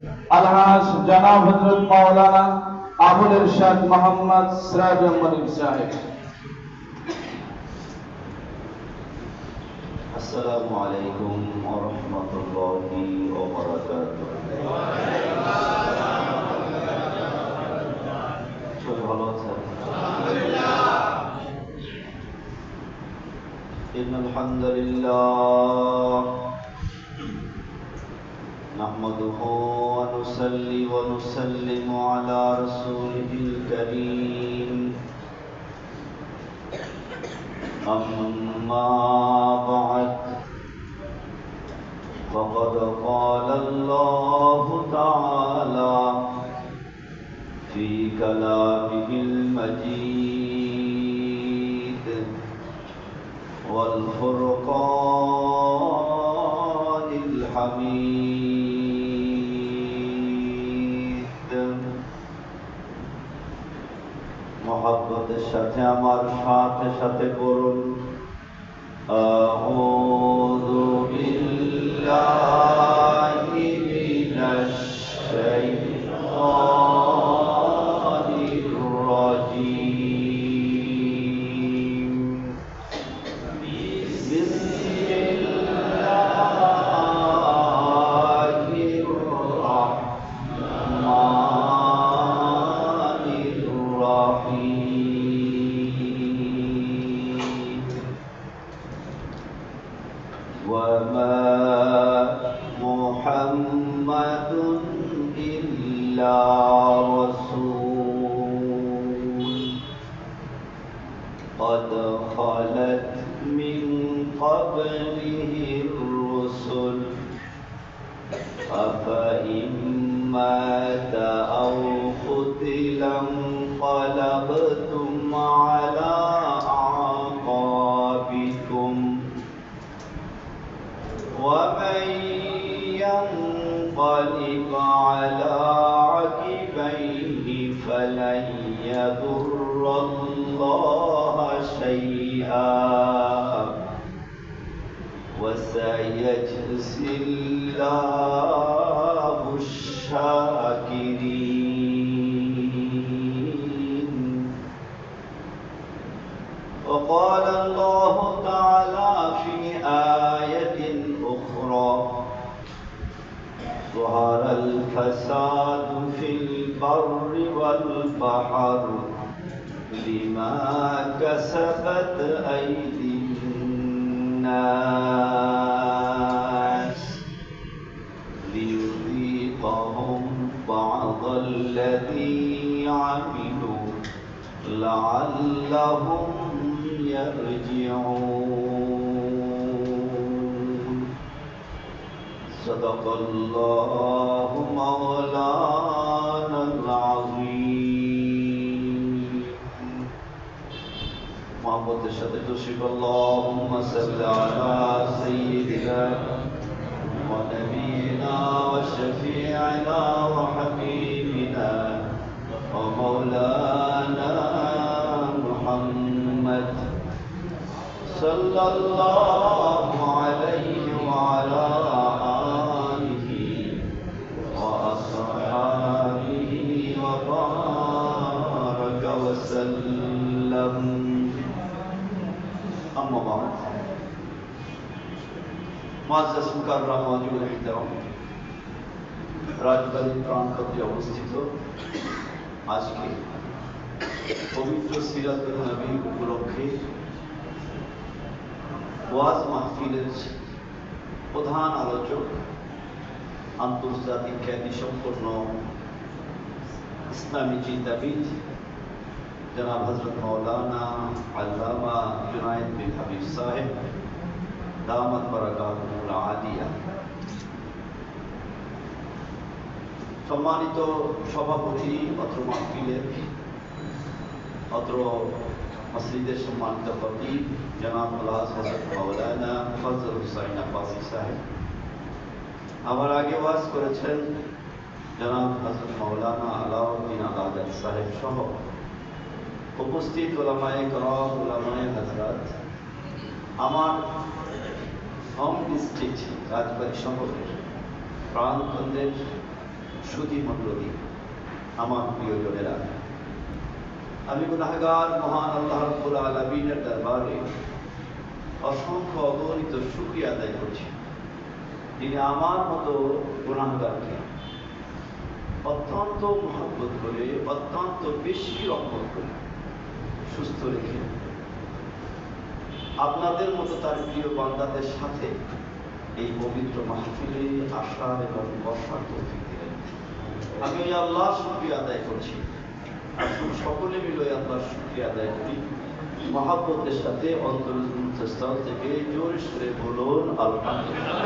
আলহাজ জনাব হযরত মাওলানা আবুল ইরশাদ মোহাম্মদ সিরাজুল মনির সাহেব। আসসালামু আলাইকুম ওয়া রাহমাতুল্লাহি ওয়া বারাকাতুহু। সবাই ভালো আছেন? ইন্নাল হামদুলিল্লাহ নাহমাদুহু ওয়া নুসাল্লি ওয়া নুসাল্লিমু আলা রাসূলিল কারীম। أما بعد فقد قال الله تعالى في كلامه المجيد والفرقان الحميد মোহাব্বতের সাথে আমার সাথে সাথে করুন আউযু বিল্লাহি মিনাশ শাইতানির রাজীম। বিসমিল্লাহির রাহমানির রাহিম। وما محمد إلا رسول قد خلت من قبله الرسل أفإن مات أو قتل انقلبتم على أعقابكم ومن ينقلب على عقبيه فلن يضر الله شيئا وسيجزي الله الشاكرين. وقال الله تعالى في آية أخرى ظهر الفساد في البر والبحر بما كسبت أيدي الناس ليذيقهم بعض الذي عملوا لعلهم يرجعون. صدق الله مولانا العظيم. محبت الشهد تشرف اللهم صل على سيدنا ونبينا وشفيعنا وحبيبنا ومولانا محمد صلى الله عليه وعلى آله وأصحابه وبارك وسلم. أما بعد معزز مكرم واجب الاحترام রাজবাড়ির প্রাণপত্রে অবস্থিত আজকে পবিত্র সিরাতুন নবী উপলক্ষে ওয়াজ মাহফিলের প্রধান আলোচক আন্তর্জাতিক খ্যাতিসম্পন্ন ইসলামী চিন্তাবিদ জনাব হযরত মাওলানা আল্লামা জুনায়েদ বিন হাবিব সাহেব দামাত বারাকাতুহুল আলিয়া। সম্মানিত সভাপতি অত্র মাহফিলের অত্র মসজিদের সম্মানিত খতিব জনাব আলহাজ হযরত মাওলানা ফজল হুসাইন আব্বাসী সাহেব, আমার আগে ওয়াজ করেছেন জনাব হযরত মাওলানা আলাউদ্দিন আলাদাত সাহেব সহ উপস্থিত উলামায়ে কেরাম, উলামায়ে হযরত, আমার হোম ডিস্ট্রিক্ট রাজবাড়ী শহরের প্রাণকেন্দ্রের সুধী মণ্ডলী, আমার প্রিয়জনেরা, আমি গুনাহগার মহান আল্লাহ রাব্বুল আলামিনের দরবারে অসংখ্য অগণিত শুকরিয়া আদায় করছি। তিনি আমার মতো গুনাহগারকে অত্যন্ত মহব্বত করে, অত্যন্ত বেশি রহমত করে সুস্থ রেখে আপনাদের মতো তার প্রিয় বান্দাদের সাথে এই পবিত্র মাহফিলে আসার এবং বসার তৌফিক দিলেন। আমি ওই আল্লাহ শুকরিয়া আদায় করছি। আসুন সকলে মিলে আল্লাহর শুকরিয়া আদায় করি মহব্বতের সাথে, অন্তরস্থল থেকে জোরে সুরে বলুন আলহামদুলিল্লাহ।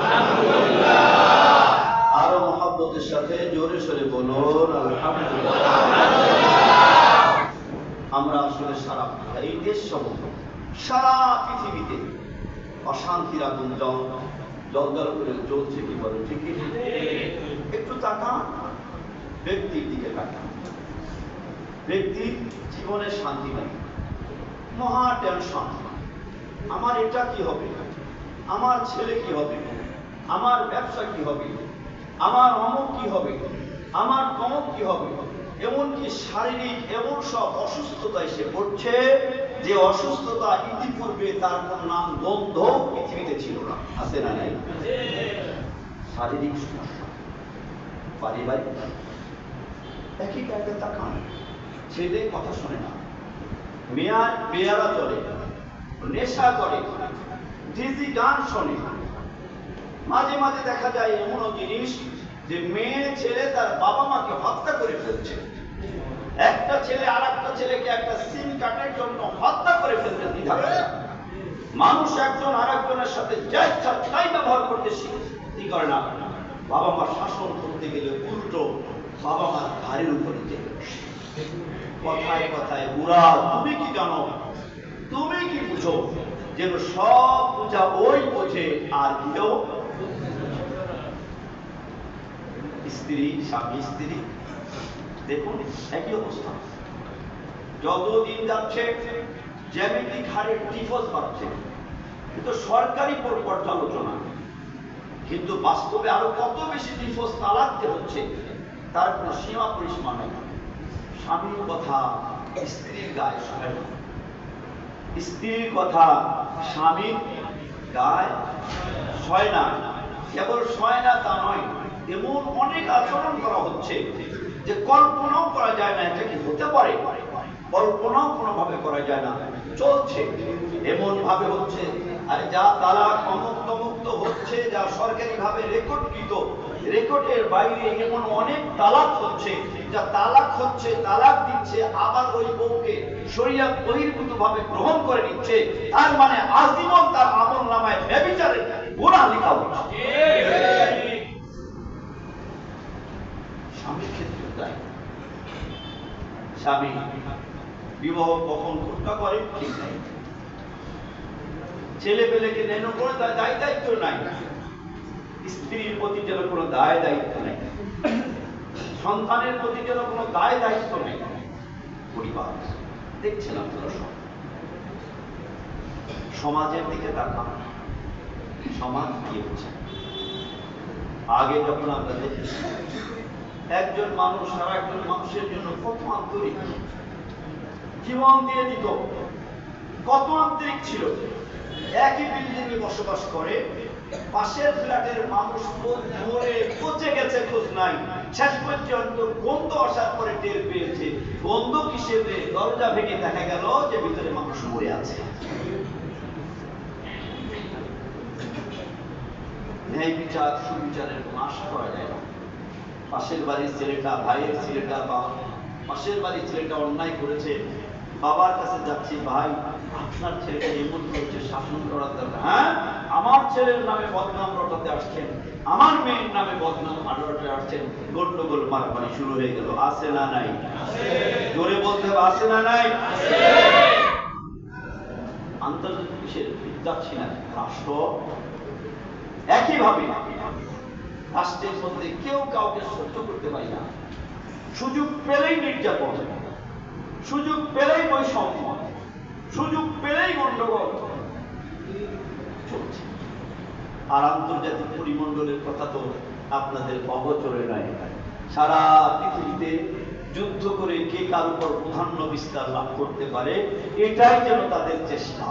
আরো মহব্বতের সাথে জোরে সুরে বলুন আলহামদুলিল্লাহ। আমরা আসলে সারা এই দেশ সমূহ, সারা পৃথিবীতে অশান্তির আগুন জলদল করে জ্বলছে, কি বলে ঠিক? একটু তাকান, ব্যক্তির দিকে তাকান। ব্যক্তির জীবনে শান্তি নেই, মহা টেনশন। আমার এটা কি হবে, আমার ছেলে কি হবে, আমার ব্যবসা কি হবে, আমার অমুক কি হবে, আমার তমুক কি হবে। এমনকি শারীরিক এমন সব অসুস্থতা এসে পড়ছে যে অসুস্থতা ইতিপূর্বে তার কোন নাম গন্ধ পৃথিবীতে ছিল না। আছে না নাই? শারীরিক সমস্যা, পারিবারিক, একই কাজে তাকান। ছেলে কথা শোনে না, মেয়ারা চলে, নেশা করে, ডিজি গান শোনে। মাঝে মাঝে দেখা যায় এমনও জিনিস যে মেয়ে ছেলে তার বাবা মাকে হত্যা করে ফেলছে। একটা ছেলে আর একটা ছেলেকে একটা সিম কার্ডের জন্য হত্যা করে ফেলতে দ্বিধা করে। মানুষ একজন আর একজনের সাথে যা ইচ্ছা তাই ব্যবহার করতে কি করে না। বাবা মা শাসন করতে গেলে উল্টো বাবা মার ঘাড়ের উপরে চেপে বসে। কথায় কথায় বুড়া, তুমি কি জানো, তুমি কি বুঝো, যেন সব বুঝা ওই বোঝে আর কেউ। স্ত্রী স্বামী স্ত্রী, দেখুন একই অবস্থা। যতদিন যাচ্ছে জ্যামিতিক হারে ডিভোর্স বাড়ছে, কিন্তু সরকারি পর্যালোচনা, কিন্তু বাস্তবে আরো কত বেশি ডিভোর্স তালাক হচ্ছে তার কোনো সীমা পরিসীমা নেই। স্বামীর কথা স্ত্রীর গায়ে সয় না, স্ত্রীর কথা স্বামীর গায়ে সয় না। কেবল সয় না তা নয়, এমন অনেক আচরণ করা হচ্ছে যে কল্পনাও করা যায় না এটা কি হতে পারে, কল্পনাও কোনোভাবে করা যায় না, চলছে এমন ভাবে হচ্ছে। আর যা তালাক অমুক্ত হচ্ছে, যা সরকারি ভাবে রেকর্ডকৃত, রেকর্ডের বাইরে এমন অনেক তালাক হচ্ছে, যা তালাক হচ্ছে, তালাক দিচ্ছে, আবার ওই বউকে শরিয়ত বহির্ভূত ভাবে গ্রহণ করে নিচ্ছে। তার মানে আজীবন তার আমল নামায় ব্যভিচারের গুনাহ লেখা হচ্ছে। স্বামীর ক্ষেত্রে তাই। স্বামী বিবাহ কখন ঘটনা করে ঠিক নাই, ছেলে পেলেকে নেন কোনো দায় দায়িত্ব নাই, স্ত্রীর প্রতি যেন কোনো দায় দায়িত্ব নেই, সন্তানের প্রতি যেন কোনো দায় দায়িত্ব নেই। পরিবার দেখছেন আপনারা, সমাজের দিকে তাকান, সমাজ কি হচ্ছে। আগে যখন আমরা দেখি একজন মানুষ আর একজন মানুষের জন্য কত আন্তরিক, জীবন দিয়ে দিত, কত আন্তরিক ছিল। একই বিল্ডিং এ বসবাস করে, পাশের ফ্ল্যাটের মানুষ মরে পচে গেছে, খোঁজ নাই। শেষ পর্যন্ত গন্ধ আসার পরে টের পেয়েছে, গন্ধ কিসের, দরজা ভেঙে দেখা গেল যে ভিতরে মানুষ মরে আছে। ন্যায় বিচার সুবিচারের কোনো আশা করা যায় না। পাশের বাড়ির ছেলেটা, ভাইয়ের ছেলেটা বা পাশের বাড়ির ছেলেটা অন্যায় করেছে, বাবার কাছে যাচ্ছি, ভাই আপনার ছেলেটা এমন করছে, শাসন করার দরকার। হ্যাঁ, আমার ছেলের নামে বদনাম রটাতে আসছেন, আমার মেয়ের নামে বদনাম রটাতে আসছেন, গন্ডগোল মারামারি শুরু হয়ে গেল। আছে না নাই? জোরে বলতে হবে, আছে না নাই? আন্তর্জাতিক বিষয়ের যাচ্ছি না, রাষ্ট্র একইভাবে রাষ্ট্রের মধ্যে কেউ কাউকে সহ্য করতে পারি না। সুযোগ পেলেই নির্যাতন, সুযোগ পেলেই বৈষম্য, সুযোগ পেলেই গন্ডগোল চলছে। আর আন্তর্জাতিক পরিমণ্ডলের কথা তো আপনাদের অগোচরে নয়। সারা পৃথিবীতে যুদ্ধ করে কে কার উপর প্রাধান্য বিস্তার লাভ করতে পারে, এটাই যেন তাদের চেষ্টা।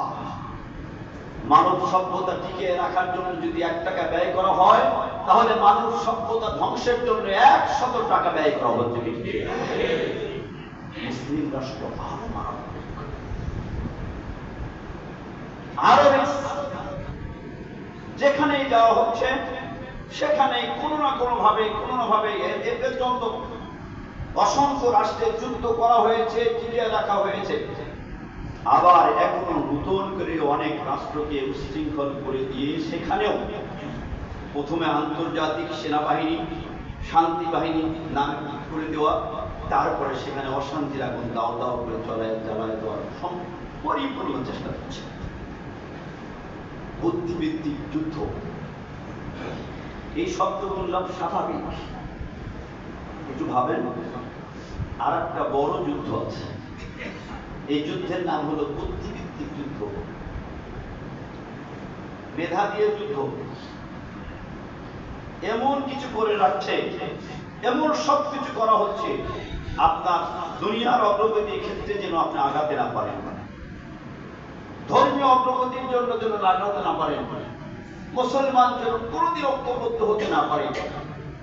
মানব সভ্যতা টিকিয়ে রাখার জন্য যদি 1 টাকা ব্যয় করা হয়, তাহলে মানব সভ্যতা ধ্বংসের জন্য 100 টাকা ব্যয় করা হচ্ছে। মুসলিম রাষ্ট্র আরো যেখানেই যাওয়া হচ্ছে সেখানে কোনো না ভাবে এ পর্যন্ত অসংখ্য রাষ্ট্রের যুদ্ধ করা হয়েছে, টিকিয়ে রাখা হয়েছে। আবার এখনো নতুন করে অনেক রাষ্ট্রকে উশৃঙ্খল করে দিয়ে সেখানেও প্রথমে আন্তর্জাতিক সেনাবাহিনী, শান্তি বাহিনী নাম করে দেওয়া, তারপরে সেখানে অশান্তির আগুন দাও দাও করে জ্বালায় দেওয়ার পরিপূর্ণ চেষ্টা করছে। বুদ্ধিভিত্তিক যুদ্ধ, এই শব্দ বললাম স্বাভাবিক। একটু ভাবেন, আর একটা বড় যুদ্ধ আছে, এই যুদ্ধের নাম হলো বুদ্ধিভিত্তিক যুদ্ধ, মেধা দিয়ে যুদ্ধ। এমন কিছু করে রাখছে, এমন সব কিছু করা হচ্ছে আপনার দুনিয়ার অগ্রগতির ক্ষেত্রে যেন আপনি আগাতে না পারেন, ধর্মীয় অগ্রগতির জন্য যেন লাগাতে না পারেন, মুসলমান যেন কোনদিন ঐক্যবদ্ধ হতে না পারে।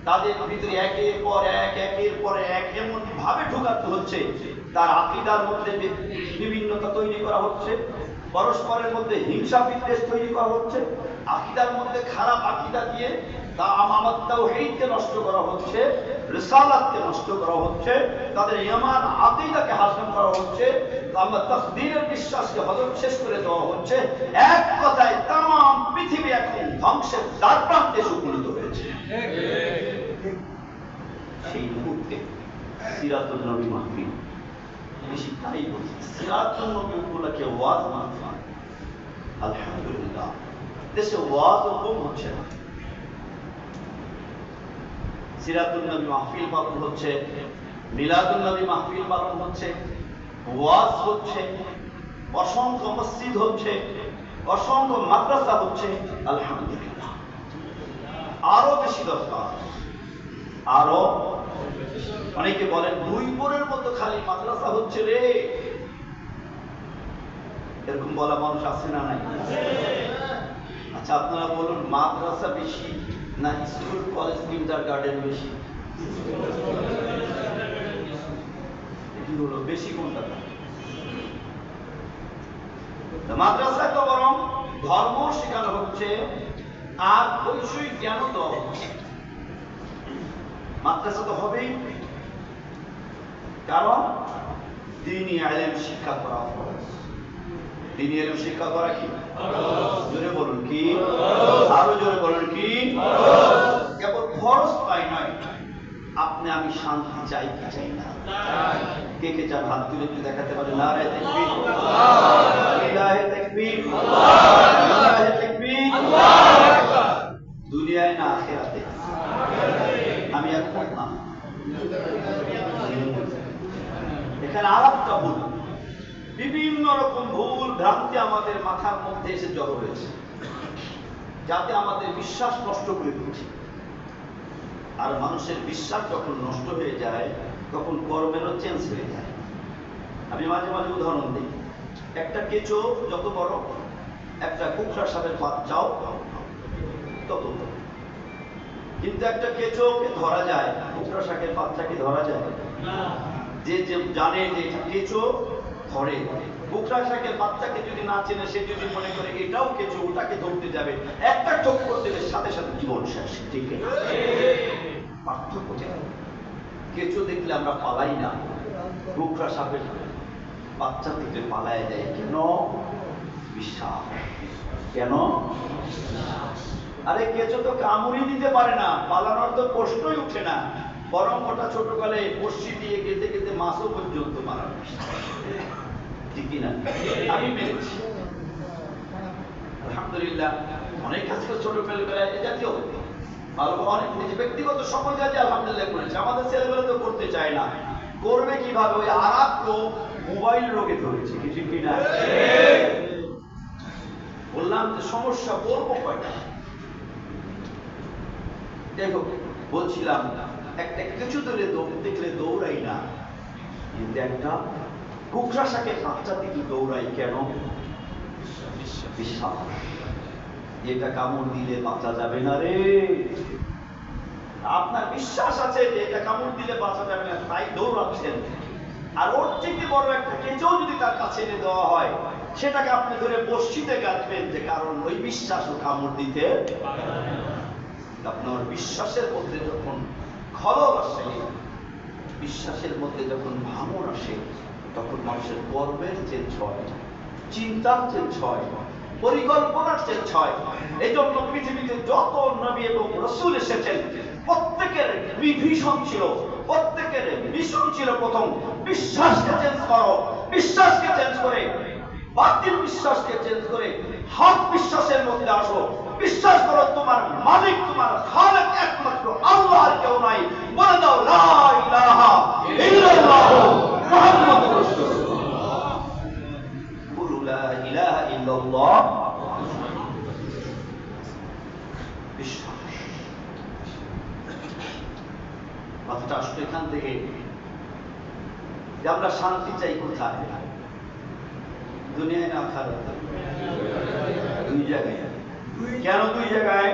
তাদের ভিতরে একের পর এক এমন ভাবে ঢুকাতে হচ্ছে, তার আকীদার মধ্যে বিভিন্নতা তৈরি করা হচ্ছে, পরস্পরের মধ্যে হিংসা বিদ্বেষ তৈরি করা হচ্ছে, আকীদার মধ্যে খারাপ আকীদা দিয়ে তা আমানত তাওহীদকে নষ্ট করা হচ্ছে, রিসালাতকে নষ্ট করা হচ্ছে, তাদের ঈমান আকীদাকে হাসম করা হচ্ছে, আমরা তাকদীরের বিশ্বাসকে হজম শেষ করে দেওয়া হচ্ছে। এক কথায় তাম পৃথিবী এখন ধ্বংসের দ্বারপ্রান্তে উপনীত হয়েছে। সেই মুহূর্তে সিরাতুন নবী মাহফিল, বেশি তাই বলছি, সিরাতুন নবী উপলক্ষে ওয়াজ মাহফিল। আলহামদুলিল্লাহ, দেশে ওয়াজ কম হচ্ছে না। সিরাতুন নবী মাহফিল পালন হচ্ছে, মিলাদুন নবী মাহফিল পালন হচ্ছে, ওয়াজ হচ্ছে, অসংখ্য মসজিদ হচ্ছে, অসংখ্য মাদ্রাসা হচ্ছে। আলহামদুলিল্লাহ, আরো বেশি দরকার, আরো। অনেকে বলেন দুইপুরের মতো খালি মাদ্রাসা হচ্ছে রে, এরকম বলা মানুষ আছে না নাই? আচ্ছা, আপনারা বলুন, মাদ্রাসা বেশি না স্কুল কলেজ কিন্ডারগার্টেন বেশি? কি হলো বেশি কোনটা? মাদ্রাসা তো বরং ধর্ম শেখানো হচ্ছে আর বৈষয়িক জ্ঞানও দেওয়া হচ্ছে। মাদ্রাসা তো হবেই, কারণ দ্বীনি ইলম শিক্ষা করা ফরজ। দ্বীনি ইলম শিক্ষা করা কি জোরে বলুন, কি আরো জোরে বলুন, কি কেবল ফরজ তাই নয়, আপনি আমি শান্তি চাই কি চাই না? কে কে চান হাত তুলে একটু দেখাতে পারেন? নারায়ে তাকবীর, লিল্লাহি তাকবীর, লিল্লাহি তাকবীর। দুনিয়ায় না আখিরাতে? আমি একমত না। এখানে আরেকটা ভুল, বিভিন্ন রকম ভুল ভ্রান্তি আমাদের মাথার মধ্যে এসে জড়ো হয়েছে, যাতে আমাদের বিশ্বাস নষ্ট করে দিচ্ছে। আর মানুষের বিশ্বাস যখন নষ্ট হয়ে যায়, তখন কর্মেরও চেঞ্জ হয়ে যায়। আমি মাঝে মাঝে উদাহরণ দিই। একটা কেঁচো যত বড়, একটা কুকড়া সাপের বাচ্চাও তত বড়। কিন্তু একটা কেঁচোকে ধরা যায়, কুকড়া শাকের বাচ্চাকে ধরা যায় না। যে জানে যে এটা কেঁচো ধরে, কুকড়া শাকের বাচ্চাকে যদি না চেনে, সে যদি মনে করে এটাও কেঁচো, ওটাকে ধরতে যাবে, একটা ঠক্কর দেবে, সাথে সাথে জীবন শেষ। ঠিক আছে? পার্থক্য কেঁচো দেখলে আমরা পালাই না, কুকড়া সাপের বাচ্চা দেখলে পালায় যায়। কেন? বিশ্বাস। কেন? আরে কেঁচো তো কামড়ই দিতে পারে না, পালানোর তো প্রশ্নই উঠে না, বরং ওটা ছোটকালে বর্ষি দিয়ে গেতে গেতে মাছও পর্যন্ত মারা। ঠিক কিনা? আমি মেরেছি আলহামদুলিল্লাহ, অনেক কাজ করে ছোটবেলায় এ জাতীয় ভালো অনেক ব্যক্তিগত সকল কাজে আলহামদুলিল্লাহ করেছে। আমাদের ছেলেবেলা তো করতে চায় না, করবে কিভাবে? ওই আরাপ রোগ, মোবাইল রোগে ধরেছে। কিছু কিনা? বললাম যে সমস্যা বলবো কয়টা। দেখো, বলছিলাম একটা কিছু ধরে দেখলে দৌড়াই না, কিন্তু একটা কুকরা শাকের বাচ্চা থেকে দৌড়াই কেন? বিশ্বাস। এটা কামড় দিলে বাঁচা যাবে না রে। আপনার বিশ্বাস আছে যে এটা কামড় দিলে বাঁচা যাবে না, তাই দৌড়াচ্ছেন। আর ওর থেকে বড় একটা কেঁচো যদি তার কাছে এনে দেওয়া হয়, সেটাকে আপনি ধরে বর্ষিতে গাঁথবেন, যে কারণ ওই বিশ্বাসও কামড় দিতে। আপনার বিশ্বাসের মধ্যে যখন খলল আসে, বিশ্বাসের মধ্যে যখন ভাঙন আসে, তখন মানুষের কর্মের চেঞ্জ হয়, চিন্তার চেঞ্জ হয়, পরিকল্পনার চেঞ্জ হয়। এই জন্য পৃথিবীতে যত নবী এবং রাসূল এসেছেন, প্রত্যেকের বিভীষণ ছিল, প্রত্যেকের মিশন ছিল প্রথম বিশ্বাসকে চেঞ্জ করো, বিশ্বাসকে চেঞ্জ করে বাতিল বিশ্বাসকে চেঞ্জ করে হক বিশ্বাসের মধ্যে আসো। বিশ্বাস করো তোমার মালিক, তোমার খালেক একমাত্র আল্লাহ, আর কেউ নাই। বলে দাও লা ইলাহা ইল্লাল্লাহ মুহাম্মাদুর রাসূলুল্লাহ। বলো লা ইলাহা ইল্লাল্লাহ। বিশ্বাস। কথাটা আসলে এখান থেকে যে আমরা শান্তি চাই কোথায়? দুনিয়ায় না আখিরাতে? দুই জায়গায়। কেন দুই জায়গায়?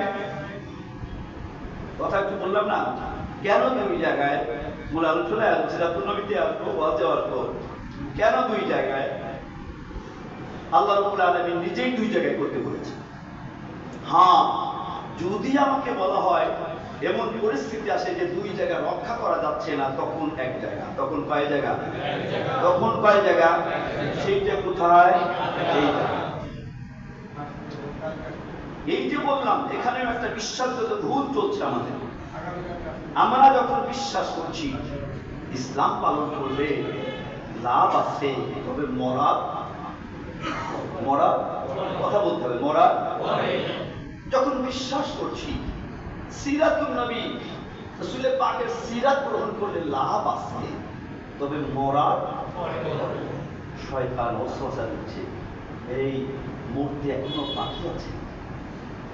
কথা একটু বললাম না, কেন দুই জায়গায়? মূল আলোচনায় সিরাতুন নবীতে আসবো, ওয়াজে আসবো। কেন দুই জায়গায়? আল্লাহ রাব্বুল আলামিন নিজেই দুই জায়গায় করতে বলেছেন। হ্যাঁ, যদি আমাকে বলা হয় এমন পরিস্থিতি আসে যে দুই জায়গা রক্ষা করা যাচ্ছে না, তখন এক জায়গা। তখন কয় জায়গা? তখন কয় জায়গা? সেইটা কোথায়? এই জায়গা। এই যে বললাম, এখানেও একটা বিশ্বাসগত ভুল চলছে আমাদের। আমরা যখন বিশ্বাস করছি ইসলাম পালন করলে লাভ আছে, তবে মরার কথা বলতে হবে। মরার যখন বিশ্বাস করছি সিরাতুন নবী রাসূল পাকের সিরাত গ্রহণ করলে লাভ আছে, তবে মরার শয়তান ওয়াসওয়াসা দিচ্ছে, এই মূর্তি এখনো বাকি আছে।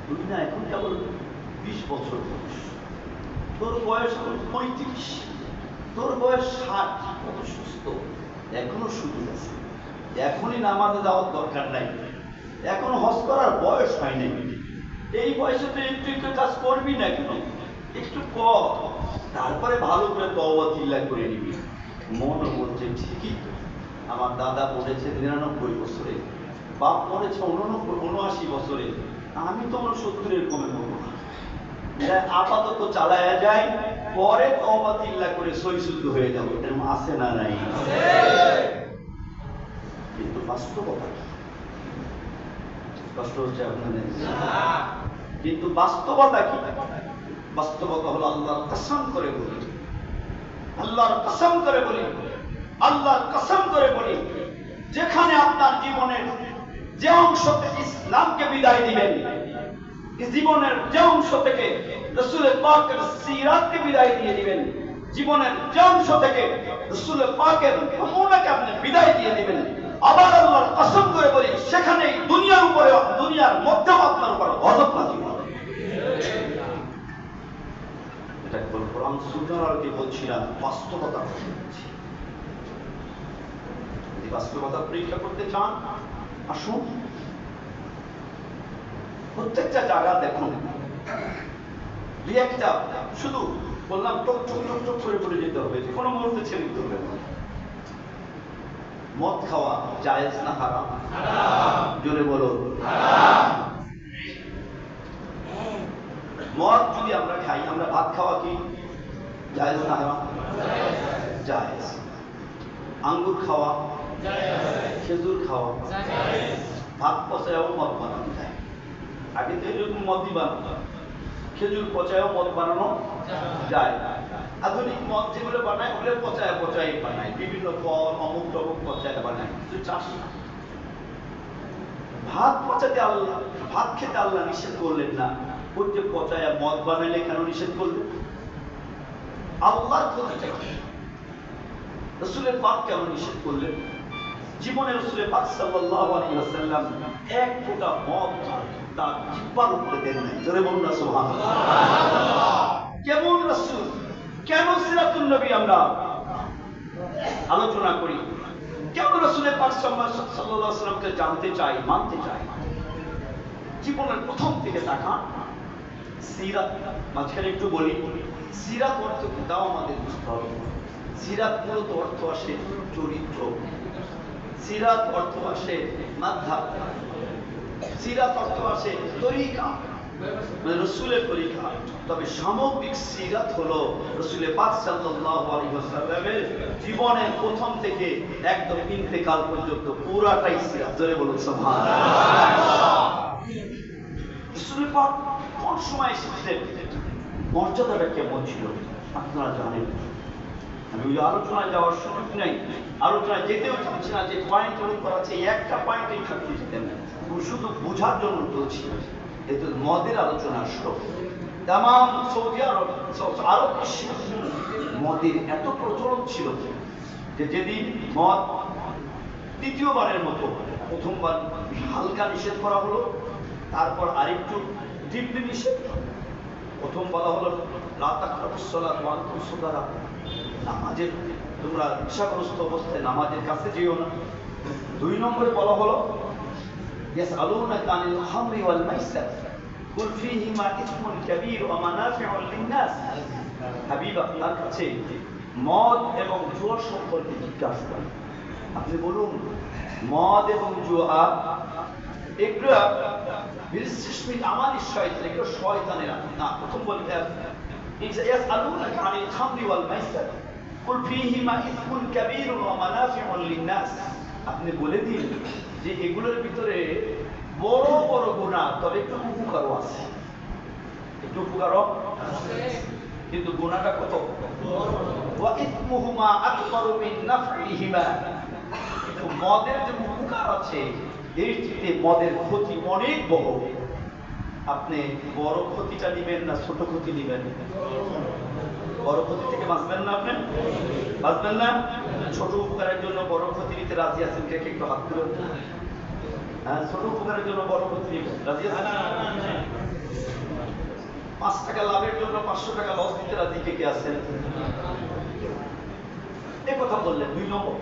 তুই না এখন কেবল 20 বছর বয়স, তোর বয়স এখন 35, তোর বয়স 60, কত সুস্থ, এখনো সুযোগ আছে, এখনই নামাজে যাওয়ার দরকার নাই, এখনো হজ করার বয়স হয় নাই। এই বয়সে তো একটু একটু কাজ করবি না, কেন একটু কর, তারপরে ভালো করে তওবা তিল্লা করে নিবি। মন বলছে ঠিকই তো, আমার দাদা পড়েছে 99 বছরে, বাপ পড়েছে 79 বছরে, আমি তো 70 কমে মরবো না। আপাতত চালায়া যায়, পরে তওবা তিল্লা করে সহিশুদ্ধ হয়ে যাবো। এরকম আছে না নাই? কিন্তু বাস্তবতা কি? কষ্ট হচ্ছে আপনাদের? কিন্তু বাস্তবতা কি? বাস্তবতা হলো আল্লাহর কসম করে বলি, আল্লাহর কসম করে বলি, আল্লাহর কসম করে বলি, যেখানে আপনার জীবনের যে অংশ থেকে ইসলামকে বিদায় দিবেন, জীবনের যে অংশ থেকে রাসূল পাকের সিরাতকে বিদায় দিয়ে দিবেন, জীবনের যে অংশ থেকে রাসূল পাকের নমুনাকে আপনি বিদায় দিয়ে দিবেন, আবার আল্লাহর কসম করে বলি, সেখানেই দুনিয়ার উপরে, দুনিয়ার মধ্যেও আপনার উপর গজব নাযিল হবে। এটা কেবল কোরআন সুন্নাহর আলোকে বলছি না, বাস্তবতা বলছি। যদি বাস্তবতা পরীক্ষা করতে চান, আসুন প্রত্যেকটা জায়গা দেখুন। দুই একটা শুধু বললাম টক টক টক টক করে পড়ে যেতে হবে, কোনো মুহূর্তে ছেড়ে দিতে হবে না। মদ খাওয়া জায়েজ না হারাম? জোরে বলো। মদ যদি আমরা খাই, আমরা ভাত খাওয়া কি জায়েজ না হারাম? জায়েজ। আঙ্গুর খাওয়া, খেজুর খাওয়া, ভাত পচায়ও মদ বানানো যায়। আগে তো এরকম মদই বানানো, খেজুর পচায়ও মদ বানানো যায়। আধুনিক মদ যেগুলো বানায়, ওগুলো পচায় পচায় বানায়, বিভিন্ন ফল অমুক টমুক পচায় বানায়, কিছু চাষ না। ভাত পচাতে আল্লাহ, ভাত খেতে আল্লাহ নিষেধ করলেন না, ওই যে পচায় মদ বানাইলে কেন নিষেধ করলেন? আল্লাহর ক্ষতিটা কি? রাসূলের পাক কেন নিষেধ করলেন? জীবনে রাসূলের পাক সাল্লাল্লাহু আলাইহি ওয়াসাল্লাম এক ফোঁটা মদ তার জিহ্বার উপরে দেন নাই। জোরে বলুন না সুবহানাল্লাহ। কেমন রাসূল, কেন সিরাতুন নবী আমরা আলোচনা করি? কেন রাসূল পাক সাল্লাল্লাহু আলাইহি ওয়াসাল্লামকে জানতে চাই, মানতে চাই? জীবনের প্রথম থেকে তাকান সিরাত। মাঝখানে একটু বলি, সিরাত অর্থ কি তাও আমাদের বুঝতে হবে। সিরাত মূলত অর্থ আসে চরিত্র, সিরাত অর্থ আসে মাযহাব, সিরাত অর্থ আসে তরিকা, মানে রাসূলের তরিকা। তবে সামগ্রিক সিরাত হলো রাসূল পাক সাল্লাল্লাহু আলাইহি ওয়াসাল্লামের জীবনের প্রথম থেকে একদম ইন্তেকাল পর্যন্ত পুরাটাই সিরাত। জোরে বলুন সুবহানাল্লাহ। রাসূল পাক কোন সময় এসেছিলেন, মর্যাদাটা কেমন ছিল আপনারা জানেন। আমি ওই আলোচনায় যাওয়ার সুযোগ নেই, আলোচনায় যেতেও চাচ্ছি না। যে পয়েন্টের উপর আছে একটা পয়েন্টেই থাকতে যেতেন, শুধু বোঝার জন্য বলছি। এতে মদের আলোচনা আসলো। তামাম সৌদি আরব মদের এত প্রচলন ছিল যে যেদিন মদ দ্বিতীয়বারের মতো, প্রথমবার হালকা নিষেধ করা হলো, তারপর আরেকটু দিব্যি নিষেধ। প্রথম বলা হলো লা তাকরাবুস সালাত ওয়া আনতুম সুকারা, নামাজের তোমরা নেশাগ্রস্ত অবস্থায় নামাজের কাছে যেও না। 2 নম্বরে বলা হলো ইয়াসআলুনাকা আনিল খামরি ওয়াল মাইসির কুল ফীহিমা ইসমুন কাবীর ওয়া মানাফিউ লিন-নাস। হাবিব আপনার কাছে মদ এবং জুয়া সম্পর্কে জিজ্ঞাসা করেন, আপনি বলুন মদ এবং জুয়া এগুলো বিলসিসমিক আমালি শয়তান, এগুলো শয়তানের না। প্রথম বলতে ইয়াসআলুনাকা আনিল খামরি ওয়াল মাইসির কুল ফীহিমা ইসমুন কাবীর ওয়া মানাফিউ লিন-নাস। আপনি বলে দিন যে এগুলোর ভিতরে বড় বড় গুনাহ, তবে একটু উপকারও আছে, একটু উপকারও আছে, কিন্তু গুনাহটা কত বড়। ওয়া ইসমুহুমা আকবারু মিন নাফইহিমা। মদের যে উপকার আছে এর চেয়ে মদের ক্ষতি অনেক বড়। আপনি বড় ক্ষতিটা নেবেন না ছোট ক্ষতি নেবেন? বড় ক্ষতি থেকে বাঁচবেন না, আপনি বাঁচবেন না। ছোট উপকারের জন্য বড় ক্ষতি নিতে রাজি আছেন কে? একটু হাত তুলুন। হ্যাঁ, ছোট উপকারের জন্য বড় ক্ষতি নিতে রাজি আছেন? 5 টাকা লাভের জন্য 500 টাকা লস দিতে রাজি কে কে আছেন? এই কথা বললেন 2 নম্বর।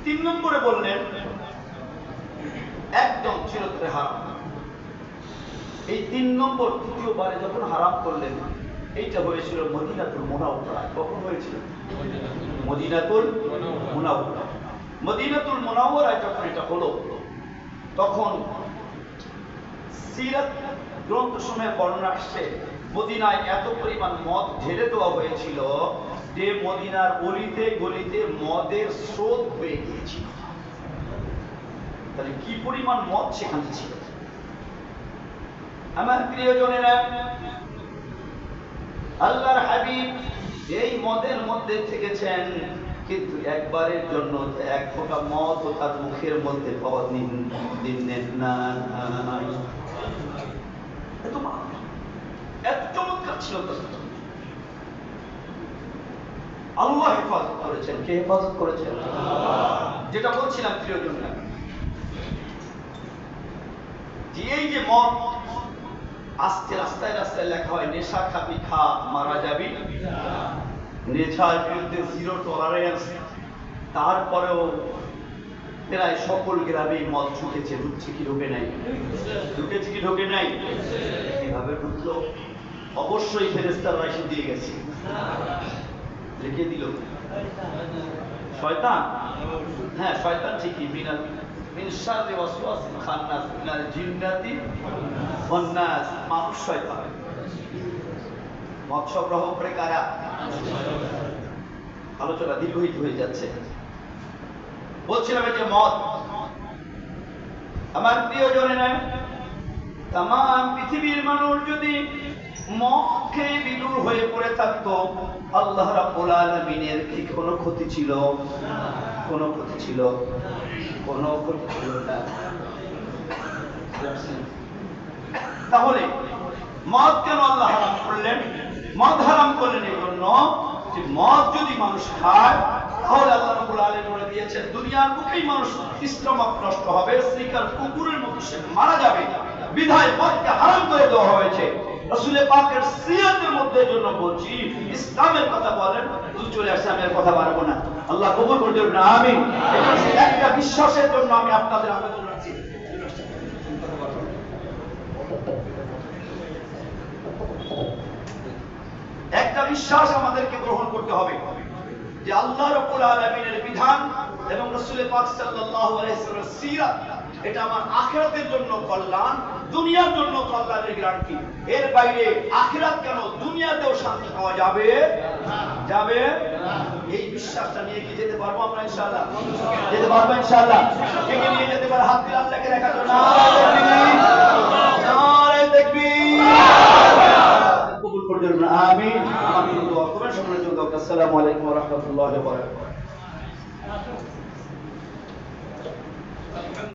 3 নম্বরে বললেন একদম চিরতরে হারাম। এই 3 নম্বর তৃতীয়বারে যখন হারাম করলেন, এইটা হয়েছিল মদিনাতুল মুনাওয়ারায়। কখন হয়েছিল? মদিনাতুল মুনাওয়ারা। মদিনাতুল মুনাওয়ারায় যখন এটা হলো, তখন সিরাত গ্রন্থসমূহে বর্ণনা আসছে মদিনায় এত পরিমাণ মদ ঢেলে দেওয়া হয়েছিল যে মদিনার অলিতে গলিতে মদের স্রোত হয়ে গিয়েছিল। তাহলে কি পরিমাণ মদ সেখানে ছিল। আমার প্রিয়জনেরা, আল্লাহর হাবিব এই মদের মধ্যে থেকেছেন, কিন্তু একবারের জন্য এক ফোঁটা মদ ও তার মুখের মধ্যে পাওয়া দিন না। এত চমৎকার ছিল। আল্লাহ হেফাজত করেছেন। কে হেফাজত করেছেন? যেটা বলছিলাম প্রিয়জনেরা, যে এই যে মদ, আজকে রাস্তায় রাস্তায় লেখা হয় নেশা খাবি খা মারা যাবি, নেশার বিরুদ্ধে 0 টলারেন্স। তারপরেও প্রায় সকল গ্রামে মদ ঢুকেছে। ঢুকছে কি ঢোকে নাই? ঢুকেছে কি ঢোকে নাই? কিভাবে ঢুকলো? অবশ্যই ফেরেশতারা এসে দিয়ে গেছে। লিখে দিল শয়তান। হ্যাঁ, শয়তান ঠিকই। মিন শাররি ওয়াসওয়াসিল খান্নাস মিনাল জিন্নাতি ওয়ান নাস। মানুষ শয়তান। মৎস্য গ্রহণ করে কারা? আলোচনা দীর্ঘায়িত হয়ে যাচ্ছে। বলছিলাম যে মদ, আমার প্রিয়জনেরা, তামাম পৃথিবীর মানুষ যদি মদ খেয়ে বিদুর হয়ে পড়ে থাকতো, আল্লাহ রাব্বুল আলামিনের কি কোনো ক্ষতি ছিল? কোনো ক্ষতি ছিল? কোনো ক্ষতি ছিল না। তাহলে মদ কেন আল্লাহ হারাম করলেন? মদ হারাম করলেন এই জন্য যে মদ যদি মানুষ খায়, তাহলে আল্লাহ রাব্বুল আলামিন বলে দিয়েছেন দুনিয়ার বুকেই মানুষ স্টমাক নষ্ট হবে, শ্রীকার কুকুরের মতো সে মারা যাবে। বিধায় মদকে হারাম করে দেওয়া হয়েছে। রাসূল পাকের সিরাতের মধ্যে জন্য বলছি, ইসলামের কথা বলেন, তুই চলে আসছে, আমি আর কথা পারবো না। আল্লাহ কবুল করে দেবেন, আমিন। একটা বিশ্বাসের জন্য আমি আপনাদের আবেদন রাখছি। একটা বিশ্বাস আমাদেরকে গ্রহণ করতে হবে যে আল্লাহ রাব্বুল আলামিনের বিধান এবং রাসূল পাক সাল্লাল্লাহু আলাইহি ওয়াসাল্লামের সিরাত এটা আমার আখিরাতের জন্য কল্যাণ, দুনিয়ার জন্য কল্যাণের গ্যারান্টি। এর বাইরে আখিরাত কেন, দুনিয়াতেও শান্তি পাওয়া যাবে যাবে এই বিশ্বাসটা নিয়ে কি যেতে পারবো আমরা ইনশাআল্লাহ? যেতে পারবো ইনশাআল্লাহ? কে কে নিয়ে যেতে পারে? হাত দিয়ে আল্লাহকে দেখা জন্য নারে তাকবীর, কবুল করে দেবেন, আমিন। আমার জন্য দোয়া করবেন, সকলের জন্য দোয়া। আসসালামু আলাইকুম ওয়া রাহমাতুল্লাহি ওয়া বারাকাতুহু।